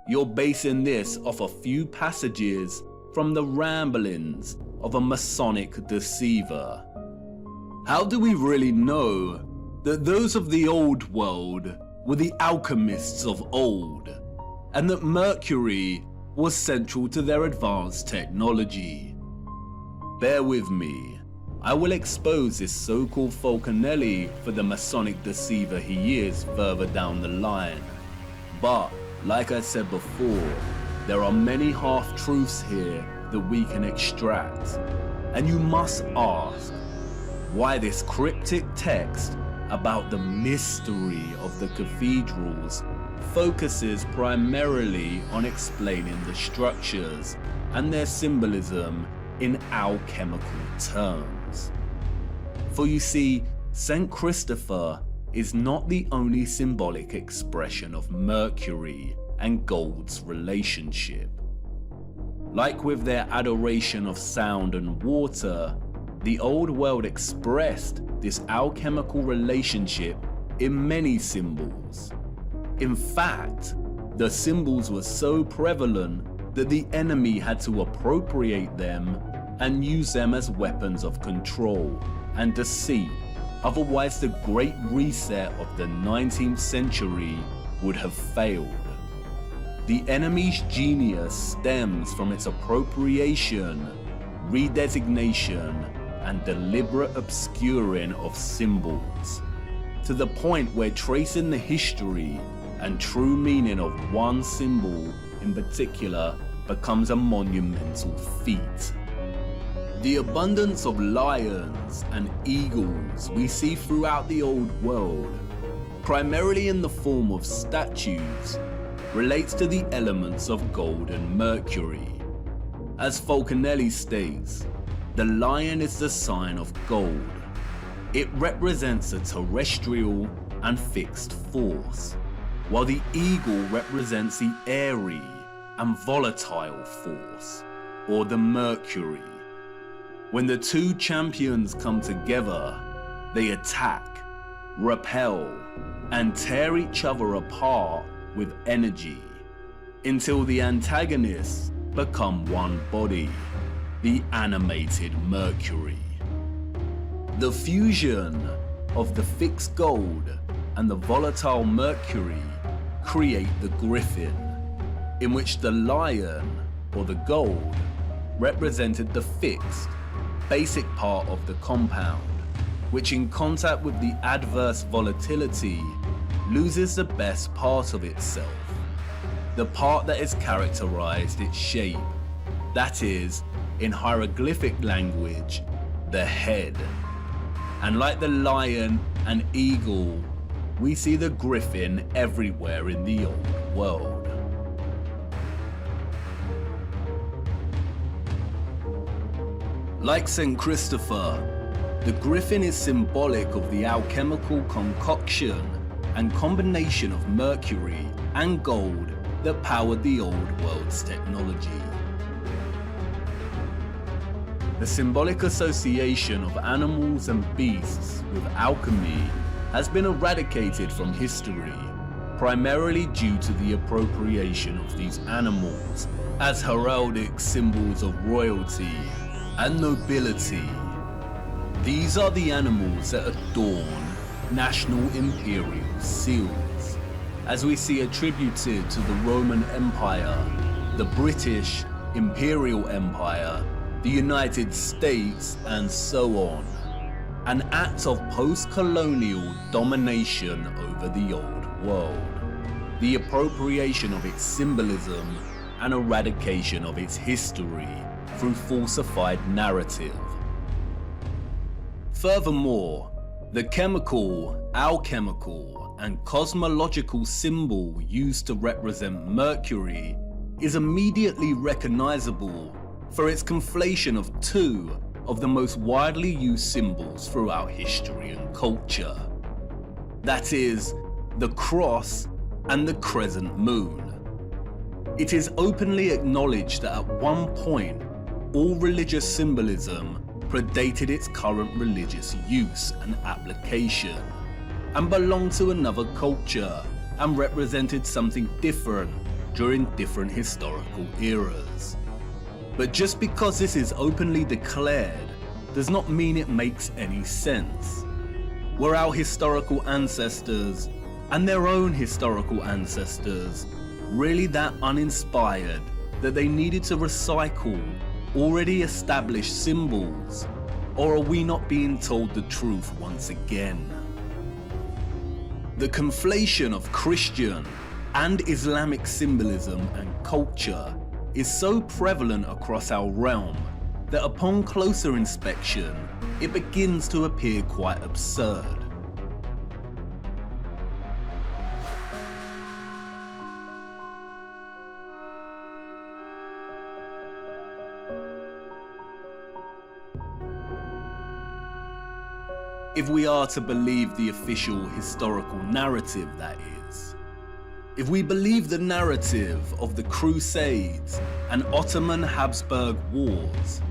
You're basing this off a few passages from the ramblings of a Masonic deceiver. How do we really know that those of the old world were the alchemists of old, and that Mercury was central to their advanced technology? Bear with me, I will expose this so-called Falconelli for the Masonic deceiver he is further down the line. But, like I said before, there are many half-truths here that we can extract, and you must ask, why this cryptic text about the mystery of the cathedrals focuses primarily on explaining the structures and their symbolism in alchemical terms. For you see, St. Christopher is not the only symbolic expression of Mercury and gold's relationship. Like with their adoration of sound and water, the old world expressed this alchemical relationship in many symbols. In fact, the symbols were so prevalent that the enemy had to appropriate them and use them as weapons of control and deceit. Otherwise, the Great Reset of the 19th century would have failed. The enemy's genius stems from its appropriation, redesignation, and deliberate obscuring of symbols, to the point where tracing the history and true meaning of one symbol in particular becomes a monumental feat. The abundance of lions and eagles we see throughout the old world, primarily in the form of statues, relates to the elements of gold and mercury. As Falconelli states, the lion is the sign of gold. It represents a terrestrial and fixed force, while the eagle represents the airy and volatile force, or the mercury. When the two champions come together, they attack, repel, and tear each other apart with energy, until the antagonists become one body, the animated Mercury. The fusion of the fixed gold and the volatile Mercury create the griffin, in which the lion, or the gold, represented the fixed, basic part of the compound, which in contact with the adverse volatility loses the best part of itself, the part that has characterized its shape, that is, in hieroglyphic language, the head. And like the lion and eagle, we see the griffin everywhere in the old world. Like St. Christopher, the griffin is symbolic of the alchemical concoction and combination of mercury and gold that powered the old world's technology. The symbolic association of animals and beasts with alchemy has been eradicated from history, primarily due to the appropriation of these animals as heraldic symbols of royalty and nobility. These are the animals that adorn national imperial seals, as we see attributed to the Roman Empire, the British Imperial Empire, the United States, and so on. An act of post-colonial domination over the old world, the appropriation of its symbolism and eradication of its history through falsified narrative. Furthermore, the chemical, alchemical, and cosmological symbol used to represent Mercury is immediately recognizable for its conflation of two of the most widely used symbols throughout history and culture. That is, the cross and the crescent moon. It is openly acknowledged that at one point, all religious symbolism predated its current religious use and application, and belonged to another culture and represented something different during different historical eras. But just because this is openly declared does not mean it makes any sense. Were our historical ancestors and their own historical ancestors really that uninspired that they needed to recycle already established symbols? Or are we not being told the truth once again? The conflation of Christian and Islamic symbolism and culture is so prevalent across our realm that upon closer inspection, it begins to appear quite absurd. If we are to believe the official historical narrative, that is. If we believe the narrative of the Crusades and Ottoman Habsburg Wars,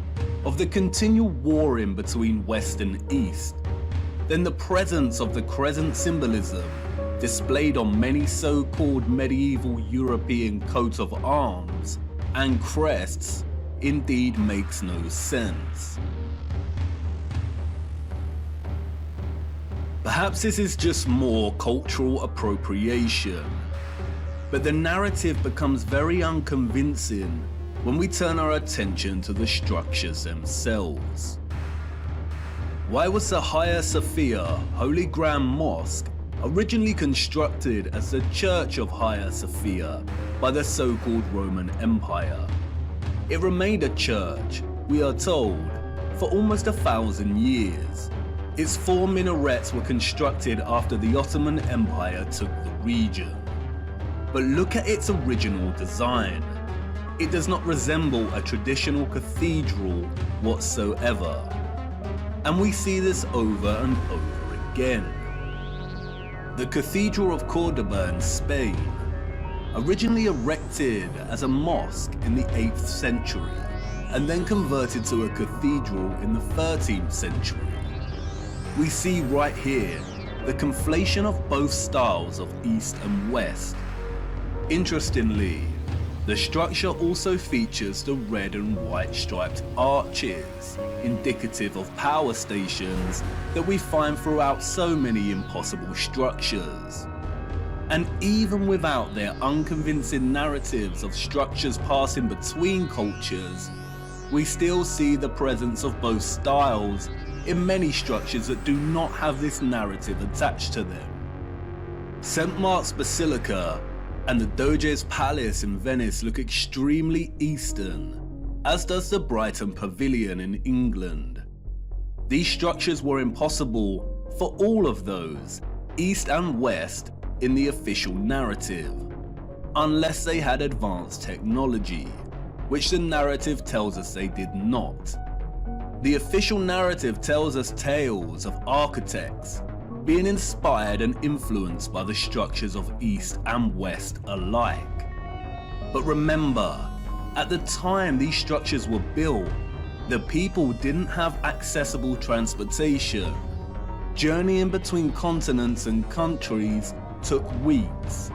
of the continual warring between West and East, then the presence of the crescent symbolism displayed on many so-called medieval European coats of arms and crests indeed makes no sense. Perhaps this is just more cultural appropriation, but the narrative becomes very unconvincing when we turn our attention to the structures themselves. Why was the Hagia Sophia Holy Grand Mosque originally constructed as the Church of Hagia Sophia by the so-called Roman Empire? It remained a church, we are told, for almost 1,000 years. Its 4 minarets were constructed after the Ottoman Empire took the region. But look at its original design. It does not resemble a traditional cathedral whatsoever. And we see this over and over again. The Cathedral of Cordoba in Spain, originally erected as a mosque in the 8th century, and then converted to a cathedral in the 13th century. We see right here the conflation of both styles of East and West. Interestingly, the structure also features the red and white striped arches, indicative of power stations that we find throughout so many impossible structures. And even without their unconvincing narratives of structures passing between cultures, we still see the presence of both styles in many structures that do not have this narrative attached to them. St. Mark's Basilica and the Doge's Palace in Venice look extremely Eastern, as does the Brighton Pavilion in England. These structures were impossible for all of those, East and West, in the official narrative, unless they had advanced technology, which the narrative tells us they did not. The official narrative tells us tales of architects being inspired and influenced by the structures of East and West alike. But remember, at the time these structures were built, the people didn't have accessible transportation. Journeying between continents and countries took weeks,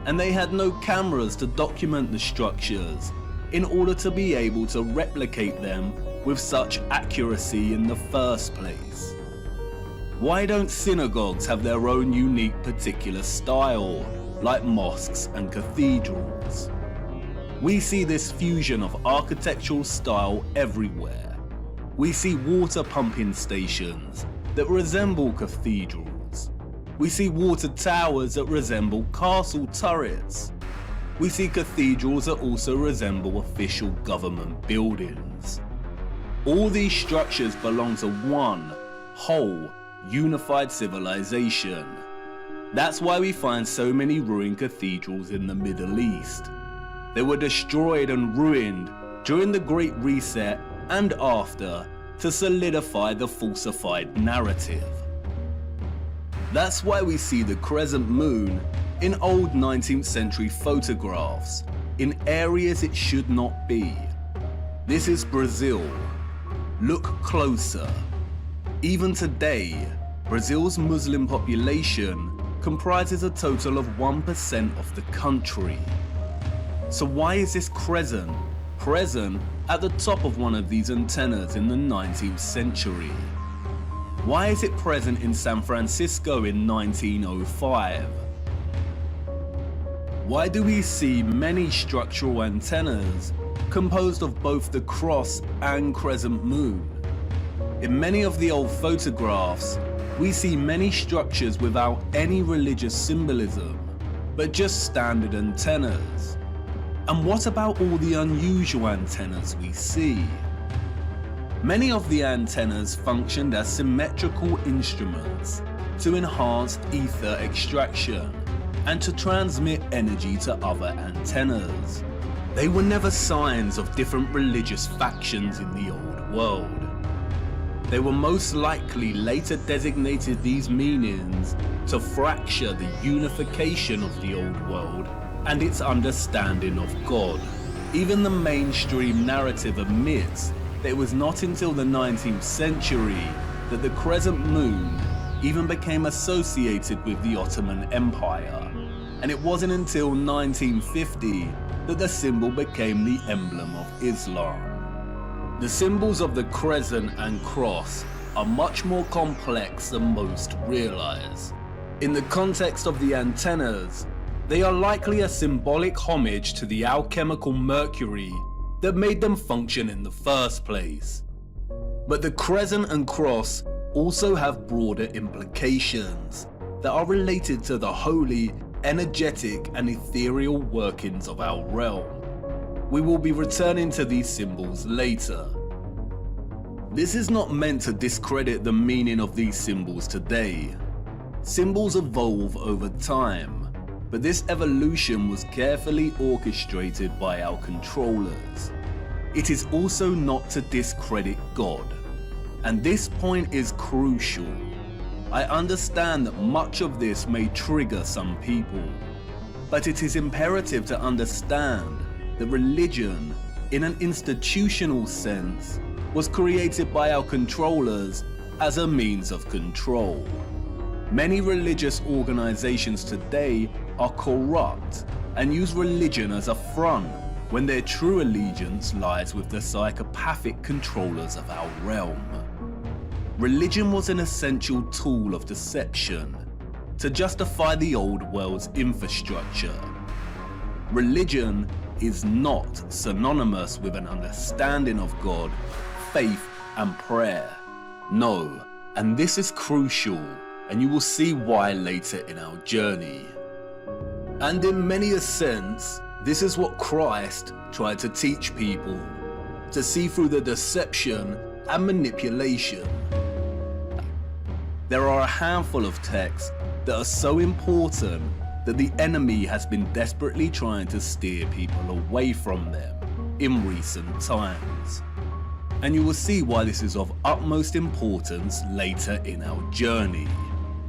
and they had no cameras to document the structures in order to be able to replicate them with such accuracy in the first place. Why don't synagogues have their own unique particular style, like mosques and cathedrals? We see this fusion of architectural style everywhere. We see water pumping stations that resemble cathedrals. We see water towers that resemble castle turrets. We see cathedrals that also resemble official government buildings. All these structures belong to one whole, unified civilization. That's why we find so many ruined cathedrals in the Middle East. They were destroyed and ruined during the Great Reset and after to solidify the falsified narrative. That's why we see the crescent moon in old 19th century photographs in areas it should not be. This is Brazil. Look closer. Even today, Brazil's Muslim population comprises a total of 1% of the country. So why is this crescent present at the top of one of these antennas in the 19th century? Why is it present in San Francisco in 1905? Why do we see many structural antennas composed of both the cross and crescent moon? In many of the old photographs, we see many structures without any religious symbolism, but just standard antennas. And what about all the unusual antennas we see? Many of the antennas functioned as symmetrical instruments to enhance ether extraction and to transmit energy to other antennas. They were never signs of different religious factions in the old world. They were most likely later designated these meanings to fracture the unification of the old world and its understanding of God. Even the mainstream narrative admits that it was not until the 19th century that the crescent moon even became associated with the Ottoman Empire, and it wasn't until 1950 that the symbol became the emblem of Islam. The symbols of the crescent and cross are much more complex than most realize. In the context of the antennas, they are likely a symbolic homage to the alchemical mercury that made them function in the first place. But the crescent and cross also have broader implications that are related to the holy, energetic and ethereal workings of our realm. We will be returning to these symbols later. This is not meant to discredit the meaning of these symbols today. Symbols evolve over time, but this evolution was carefully orchestrated by our controllers. It is also not to discredit God, and this point is crucial. I understand that much of this may trigger some people, but it is imperative to understand that religion, in an institutional sense, was created by our controllers as a means of control. Many religious organizations today are corrupt and use religion as a front when their true allegiance lies with the psychopathic controllers of our realm. Religion was an essential tool of deception to justify the old world's infrastructure. Religion is not synonymous with an understanding of God, faith, and prayer. No, and this is crucial, and you will see why later in our journey. And in many a sense, this is what Christ tried to teach people, to see through the deception and manipulation. There are a handful of texts that are so important that the enemy has been desperately trying to steer people away from them in recent times. And you will see why this is of utmost importance later in our journey.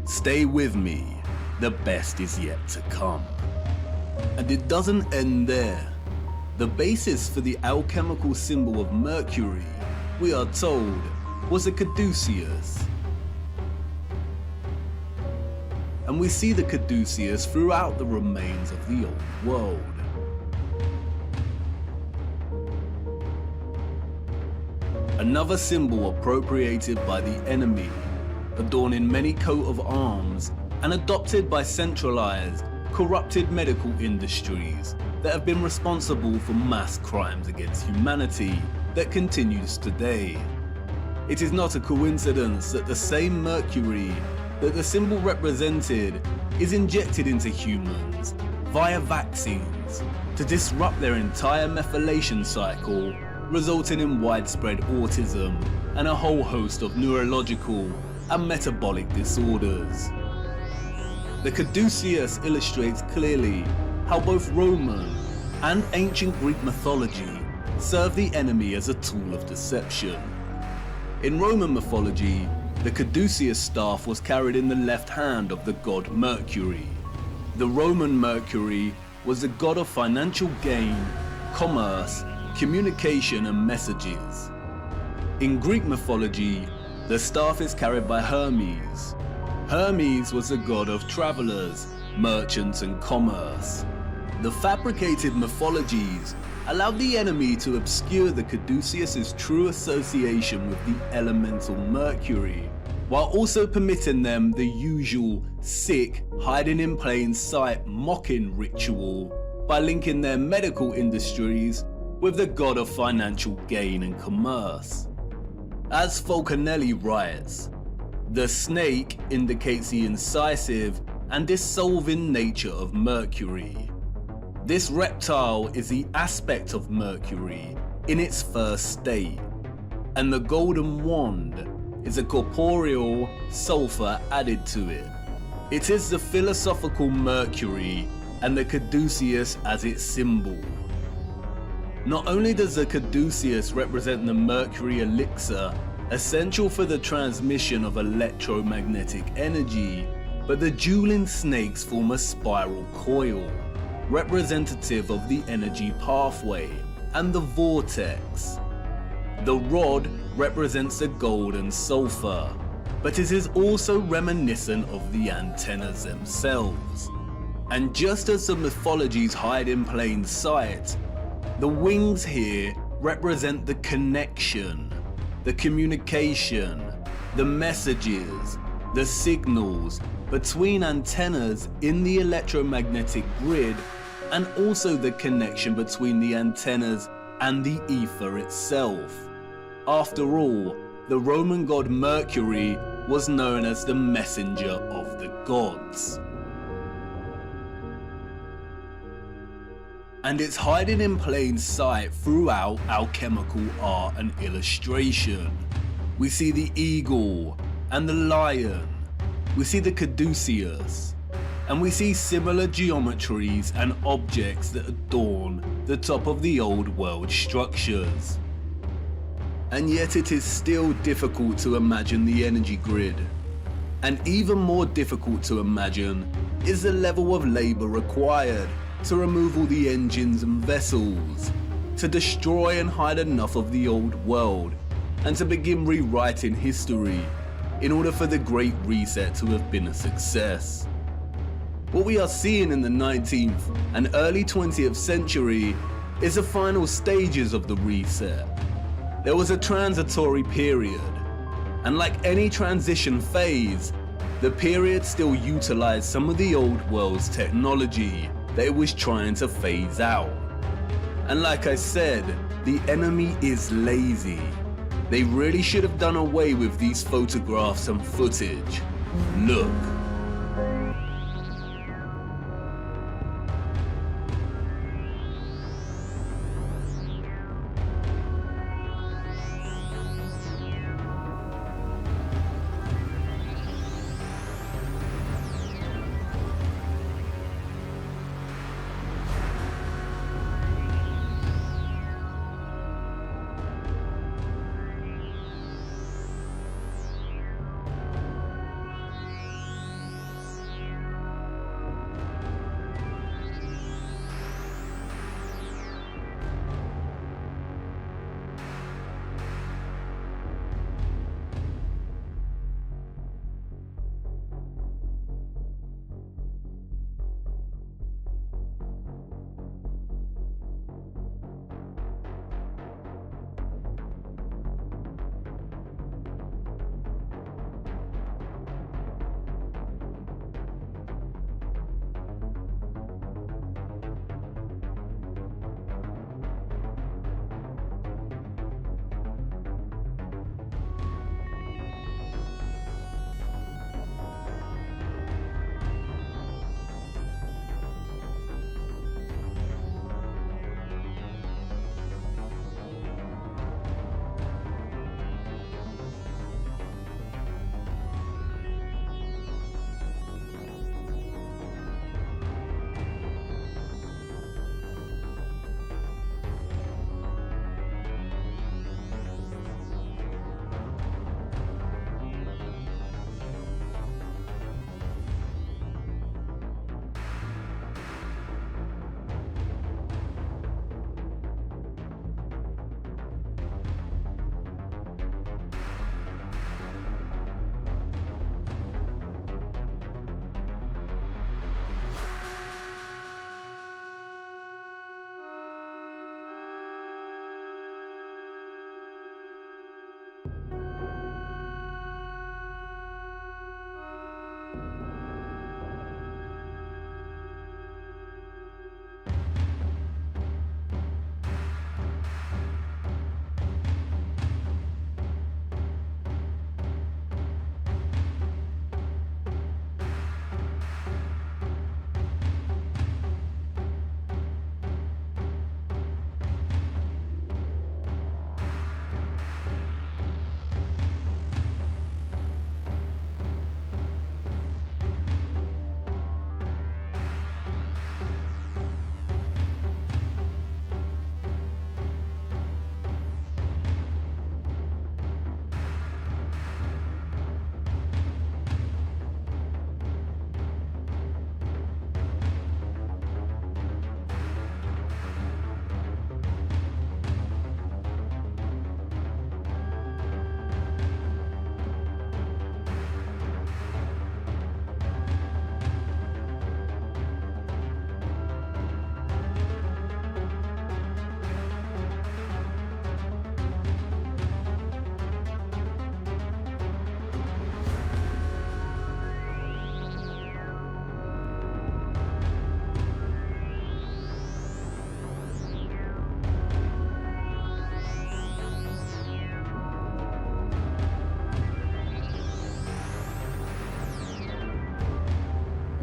Stay with me, the best is yet to come. And it doesn't end there. The basis for the alchemical symbol of Mercury, we are told, was a caduceus. And we see the caduceus throughout the remains of the old world. Another symbol appropriated by the enemy, adorning many coat of arms and adopted by centralized, corrupted medical industries that have been responsible for mass crimes against humanity that continues today. It is not a coincidence that the same mercury that the symbol represented is injected into humans via vaccines to disrupt their entire methylation cycle, resulting in widespread autism and a whole host of neurological and metabolic disorders. The caduceus illustrates clearly how both Roman and ancient Greek mythology serve the enemy as a tool of deception. In Roman mythology, the caduceus staff was carried in the left hand of the god Mercury. The Roman Mercury was the god of financial gain, commerce, communication and messages. In Greek mythology, the staff is carried by Hermes. Hermes was the god of travelers, merchants and commerce. The fabricated mythologies allowed the enemy to obscure the Caduceus' true association with the elemental Mercury, while also permitting them the usual sick, hiding in plain sight mocking ritual by linking their medical industries with the god of financial gain and commerce. As Falconelli writes, the snake indicates the incisive and dissolving nature of Mercury. This reptile is the aspect of Mercury in its first state, and the golden wand is a corporeal sulfur added to it. It is the philosophical Mercury and the Caduceus as its symbol. Not only does the Caduceus represent the Mercury elixir essential for the transmission of electromagnetic energy, but the dueling snakes form a spiral coil, representative of the energy pathway and the vortex. The rod represents the gold and sulfur, but it is also reminiscent of the antennas themselves. And just as the mythologies hide in plain sight, the wings here represent the connection, the communication, the messages, the signals between antennas in the electromagnetic grid, and also the connection between the antennas and the ether itself. After all, the Roman god Mercury was known as the messenger of the gods. And it's hiding in plain sight throughout alchemical art and illustration. We see the eagle and the lion, we see the caduceus, and we see similar geometries and objects that adorn the top of the old world structures. And yet it is still difficult to imagine the energy grid. And even more difficult to imagine is the level of labour required to remove all the engines and vessels, to destroy and hide enough of the old world, and to begin rewriting history in order for the Great Reset to have been a success. What we are seeing in the 19th and early 20th century is the final stages of the reset. There was a transitory period, and like any transition phase, the period still utilized some of the old world's technology that it was trying to phase out. And like I said, the enemy is lazy. They really should have done away with these photographs and footage. Look.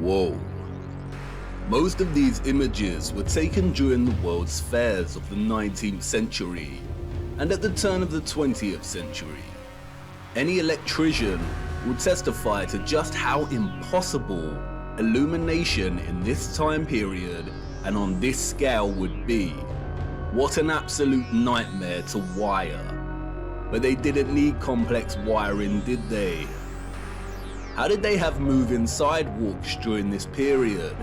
Whoa. Most of these images were taken during the World's Fairs of the 19th century and at the turn of the 20th century. Any electrician will testify to just how impossible illumination in this time period and on this scale would be. What an absolute nightmare to wire. But they didn't need complex wiring, did they? How did they have moving sidewalks during this period?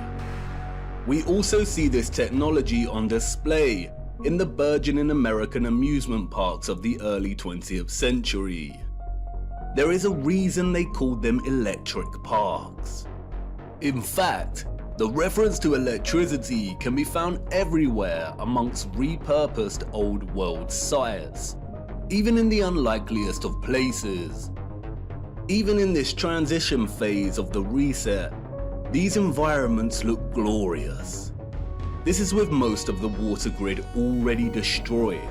We also see this technology on display in the burgeoning American amusement parks of the early 20th century. There is a reason they called them electric parks. In fact, the reference to electricity can be found everywhere amongst repurposed old world sites, even in the unlikeliest of places. Even in this transition phase of the reset, these environments look glorious. This is with most of the water grid already destroyed.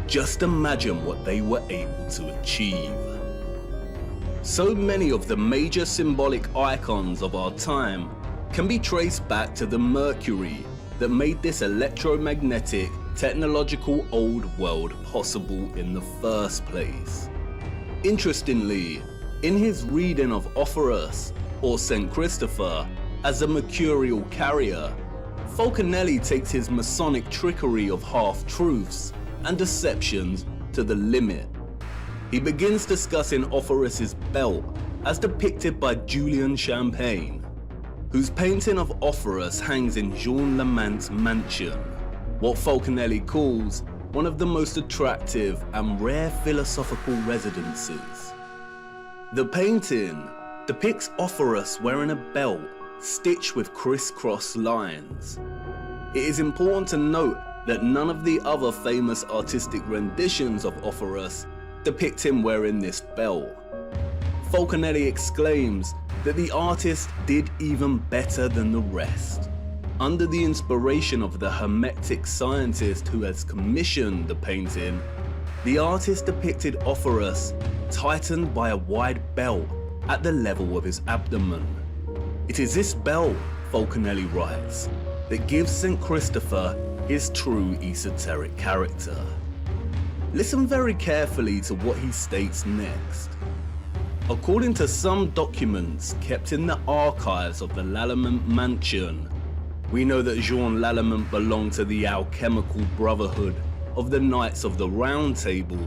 Just imagine what they were able to achieve. So many of the major symbolic icons of our time can be traced back to the mercury that made this electromagnetic, technological old world possible in the first place. Interestingly, in his reading of Ophorus, or St. Christopher, as a mercurial carrier, Falconelli takes his Masonic trickery of half-truths and deceptions to the limit. He begins discussing Ophorus's belt as depicted by Julian Champagne, whose painting of Ophorus hangs in Jean Lamant's mansion, what Falconelli calls one of the most attractive and rare philosophical residences. The painting depicts Ophorus wearing a belt stitched with crisscross lines. It is important to note that none of the other famous artistic renditions of Ophorus depict him wearing this belt. Falconelli exclaims that the artist did even better than the rest. Under the inspiration of the Hermetic scientist who has commissioned the painting, the artist depicted Ophorus tightened by a wide belt at the level of his abdomen. It is this belt, Falconelli writes, that gives St. Christopher his true esoteric character. Listen very carefully to what he states next. According to some documents kept in the archives of the Lallement mansion, we know that Jean Lallement belonged to the alchemical brotherhood of the Knights of the Round Table.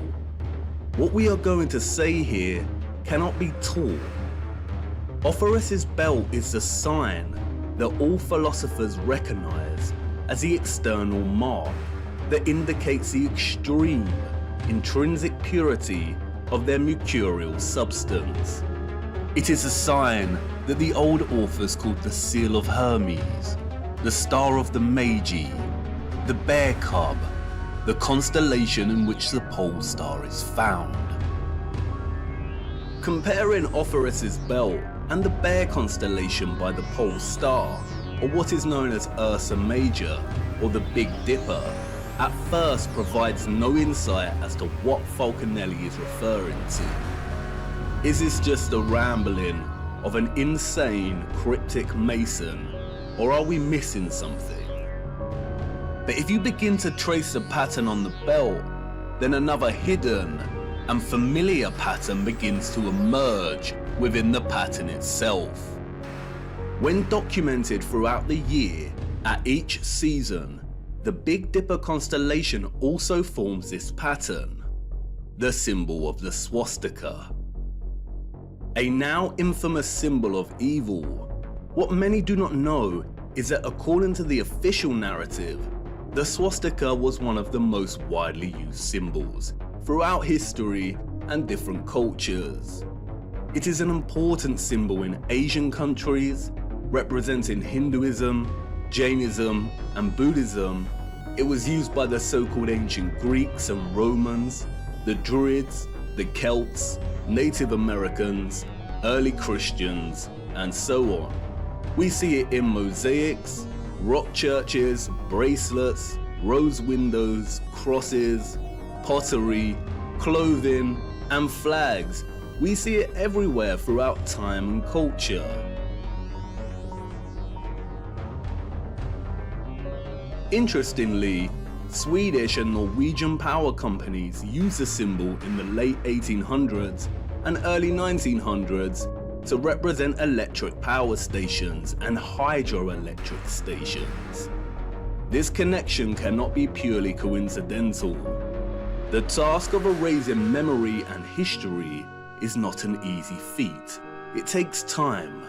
What we are going to say here cannot be taught. Ophorus's belt is the sign that all philosophers recognize as the external mark that indicates the extreme intrinsic purity of their mercurial substance. It is a sign that the old authors called the Seal of Hermes, the Star of the Magi, the Bear Cub, the constellation in which the pole star is found. Comparing Ophorus's belt and the Bear constellation by the pole star, or what is known as Ursa Major, or the Big Dipper, at first provides no insight as to what Falconelli is referring to. Is this just a rambling of an insane cryptic mason, or are we missing something? But if you begin to trace the pattern on the belt, then another hidden and familiar pattern begins to emerge within the pattern itself. When documented throughout the year, at each season, the Big Dipper constellation also forms this pattern, the symbol of the swastika. A now infamous symbol of evil. What many do not know is that according to the official narrative, the swastika was one of the most widely used symbols throughout history and different cultures. It is an important symbol in Asian countries, representing Hinduism, Jainism, and Buddhism. It was used by the so-called ancient Greeks and Romans, the Druids, the Celts, Native Americans, early Christians, and so on. We see it in mosaics, rock churches, bracelets, rose windows, crosses, pottery, clothing, and flags. We see it everywhere throughout time and culture. Interestingly, Swedish and Norwegian power companies used the symbol in the late 1800s and early 1900s to represent electric power stations and hydroelectric stations. This connection cannot be purely coincidental. The task of erasing memory and history is not an easy feat. It takes time.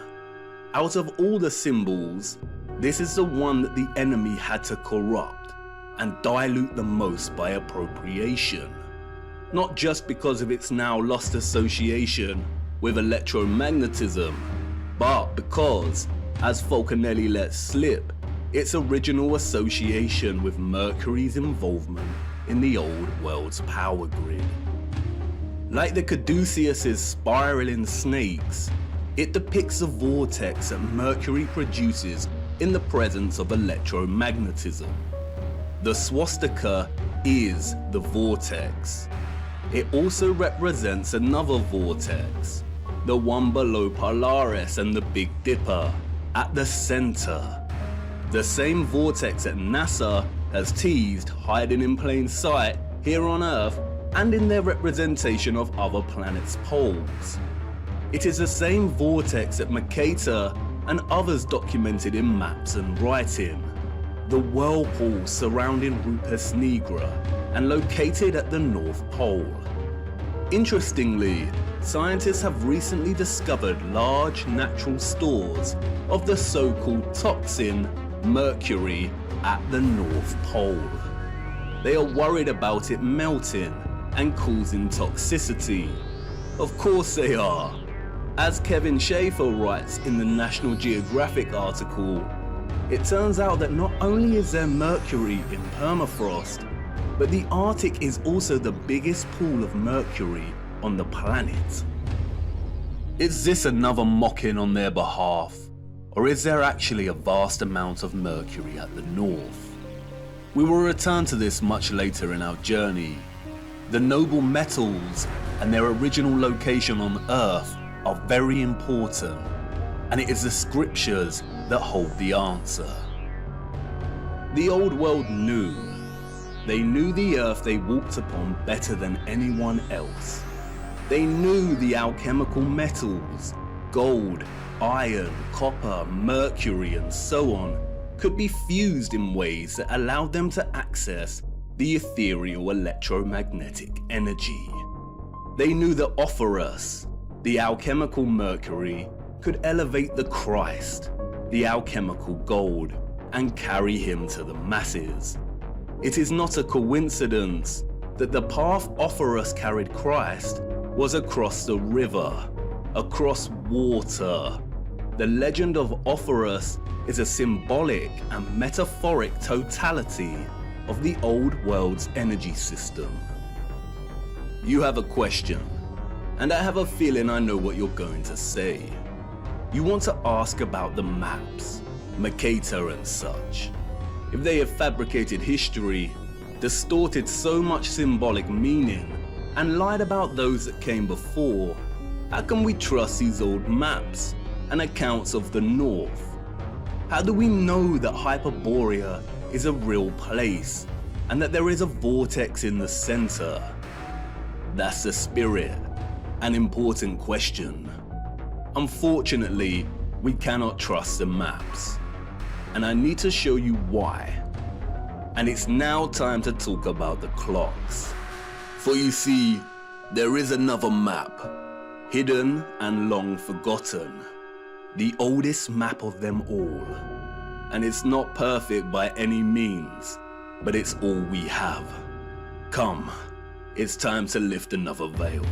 Out of all the symbols, this is the one that the enemy had to corrupt and dilute the most by appropriation. Not just because of its now lost association with electromagnetism, but because, as Falconelli let slip, its original association with Mercury's involvement in the old world's power grid. Like the caduceus's spiraling snakes, it depicts a vortex that Mercury produces in the presence of electromagnetism. The swastika is the vortex. It also represents another vortex, the one below Polaris and the Big Dipper, at the center. The same vortex that NASA has teased hiding in plain sight here on Earth and in their representation of other planets' poles. It is the same vortex that Mercator and others documented in maps and writing. The whirlpool surrounding Rupes Nigra and located at the North Pole. Interestingly, scientists have recently discovered large natural stores of the so-called toxin mercury at the North Pole. They are worried about it melting and causing toxicity. Of course they are. As Kevin Schaefer writes in the National Geographic article, it turns out that not only is there mercury in permafrost, but the Arctic is also the biggest pool of mercury on the planet. Is this another mocking on their behalf? Or is there actually a vast amount of mercury at the north? We will return to this much later in our journey. The noble metals and their original location on Earth are very important, and it is the scriptures that hold the answer. The old world knew. They knew the Earth they walked upon better than anyone else. They knew the alchemical metals, gold, iron, copper, mercury, and so on, could be fused in ways that allowed them to access the ethereal electromagnetic energy. They knew that Ophorus, the alchemical mercury, could elevate the Christ, the alchemical gold, and carry him to the masses. It is not a coincidence that the path Ophorus carried Christ was across the river, across water. The legend of Ophorus is a symbolic and metaphoric totality of the old world's energy system. You have a question, and I have a feeling I know what you're going to say. You want to ask about the maps, Mercator and such. If they have fabricated history, distorted so much symbolic meaning, and lied about those that came before, how can we trust these old maps and accounts of the North? How do we know that Hyperborea is a real place and that there is a vortex in the center? That's the spirit, an important question. Unfortunately, we cannot trust the maps, and I need to show you why. And it's now time to talk about the clocks. For you see, there is another map, hidden and long forgotten, the oldest map of them all. And it's not perfect by any means, but it's all we have. Come, it's time to lift another veil.